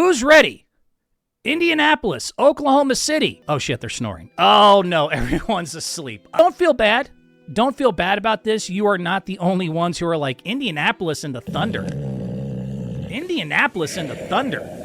Who's ready? Indianapolis, Oklahoma City. Oh, shit, they're snoring. Oh, no, everyone's asleep. Don't feel bad. Don't feel bad about this. You are not the only ones who are like, Indianapolis and the Thunder. Indianapolis and the Thunder.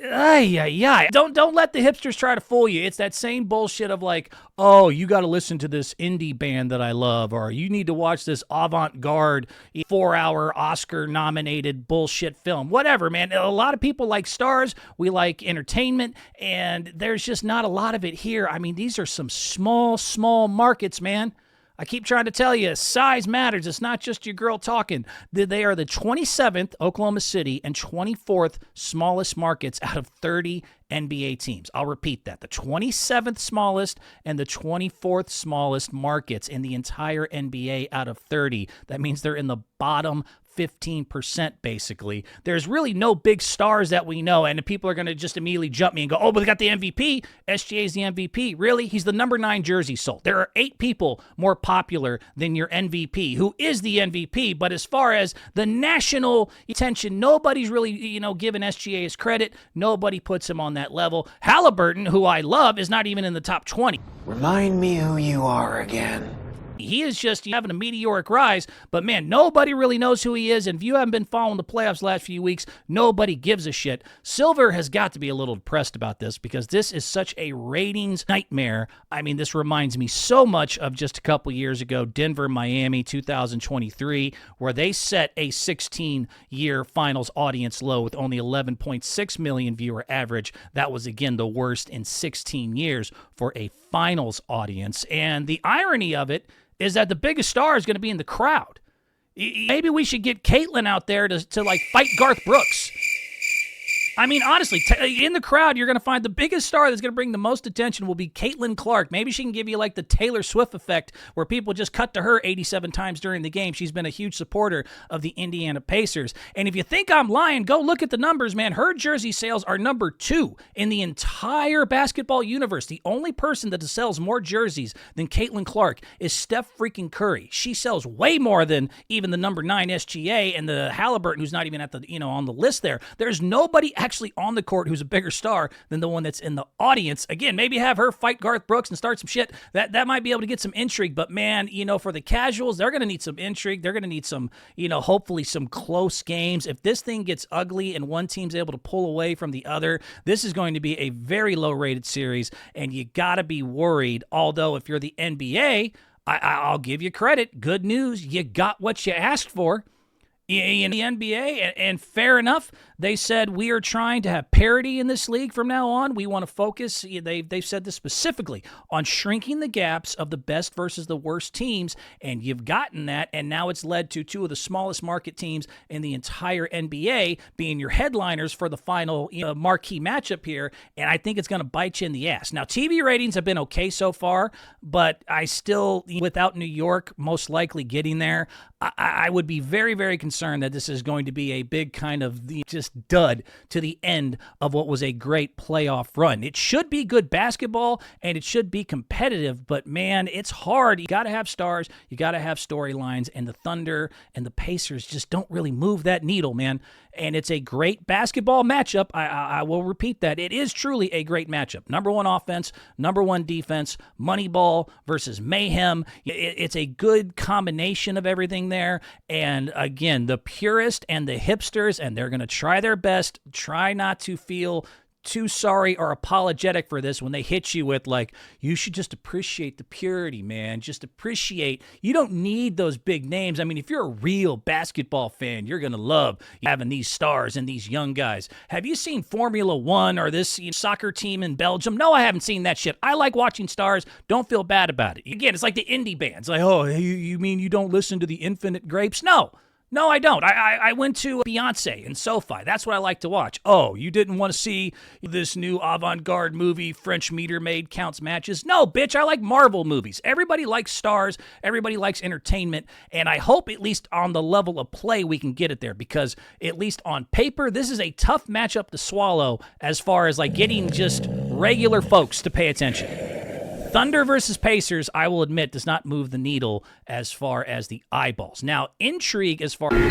Don't let the hipsters try to fool you. It's that same bullshit of like, oh, you got to listen to this indie band that I love, or you need to watch this avant-garde 4-hour Oscar-nominated bullshit film. Whatever, man. A lot of people like stars. We like entertainment, and there's just not a lot of it here. I mean, these are some small markets, man. I keep trying to tell you, size matters. It's not just your girl talking. They are the 27th, Oklahoma City, and 24th smallest markets out of 30 NBA teams. I'll repeat that. The 27th smallest and the 24th smallest markets in the entire NBA out of 30. That means they're in the bottom 15%, basically. There's really no big stars that we know, and people are going to just immediately jump me and go, oh, but they got the MVP. SGA's the MVP. Really? He's the number 9 jersey sold. There are 8 people more popular than your MVP, who is the MVP, but as far as the national attention, nobody's really, giving SGA his credit. Nobody puts him on that level. Haliburton, who I love, is not even in the top 20. Remind me who you are again. He is just having a meteoric rise, but man, nobody really knows who he is, and if you haven't been following the playoffs the last few weeks, nobody gives a shit. Silver has got to be a little depressed about this because this is such a ratings nightmare. I mean, this reminds me so much of just a couple years ago, Denver, Miami, 2023, where they set a 16-year finals audience low with only 11.6 million viewer average. That was, again, the worst in 16 years for a finals audience, and the irony of it is that the biggest star is going to be in the crowd. Maybe we should get Caitlyn out there to like fight Garth Brooks. I mean, honestly, in the crowd, you're going to find the biggest star that's going to bring the most attention will be Caitlin Clark. Maybe she can give you like the Taylor Swift effect where people just cut to her 87 times during the game. She's been a huge supporter of the Indiana Pacers. And if you think I'm lying, go look at the numbers, man. Her jersey sales are number 2 in the entire basketball universe. The only person that sells more jerseys than Caitlin Clark is Steph freaking Curry. She sells way more than even the number 9 SGA and the Haliburton, who's not even at the, on the list there. There's nobody actually on the court who's a bigger star than the one that's in the audience. Again, maybe have her fight Garth Brooks and start some shit. That might be able to get some intrigue, but man, for the casuals, they're going to need some intrigue. They're going to need some, hopefully some close games. If this thing gets ugly and one team's able to pull away from the other, this is going to be a very low-rated series, and you got to be worried. Although if you're the NBA, I'll give you credit. Good news, you got what you asked for. In the NBA, and fair enough, they said we are trying to have parity in this league from now on. We want to focus, they've said this specifically, on shrinking the gaps of the best versus the worst teams, and you've gotten that, and now it's led to 2 of the smallest market teams in the entire NBA being your headliners for the final marquee matchup here, and I think it's going to bite you in the ass. Now, TV ratings have been okay so far, but I still, without New York most likely getting there, I would be very, very concerned that this is going to be a big kind of just dud to the end of what was a great playoff run. It should be good basketball, and it should be competitive, but man, it's hard. You got to have stars, you got to have storylines, and the Thunder and the Pacers just don't really move that needle, man. And it's a great basketball matchup. I will repeat that. It is truly a great matchup. Number 1 offense, number 1 defense, Moneyball versus Mayhem. It's a good combination of everything there. And again, the purists and the hipsters, and they're going to try their best, try not to feel too sorry or apologetic for this when they hit you with like, you should just appreciate the purity, man. Just appreciate. You don't need those big names. I mean, if you're a real basketball fan, you're going to love having these stars and these young guys. Have you seen Formula One or this soccer team in Belgium? No, I haven't seen that shit. I like watching stars. Don't feel bad about it. Again, it's like the indie bands. Like, oh, you mean you don't listen to the Infinite Grapes? No, I don't. I went to Beyonce in SoFi. That's what I like to watch. Oh, you didn't want to see this new avant-garde movie, French Meter Maid Counts Matches? No, bitch, I like Marvel movies. Everybody likes stars. Everybody likes entertainment. And I hope at least on the level of play we can get it there, because at least on paper, this is a tough matchup to swallow as far as like getting just regular folks to pay attention. Thunder versus Pacers, I will admit, does not move the needle as far as the eyeballs. Now, intrigue as far as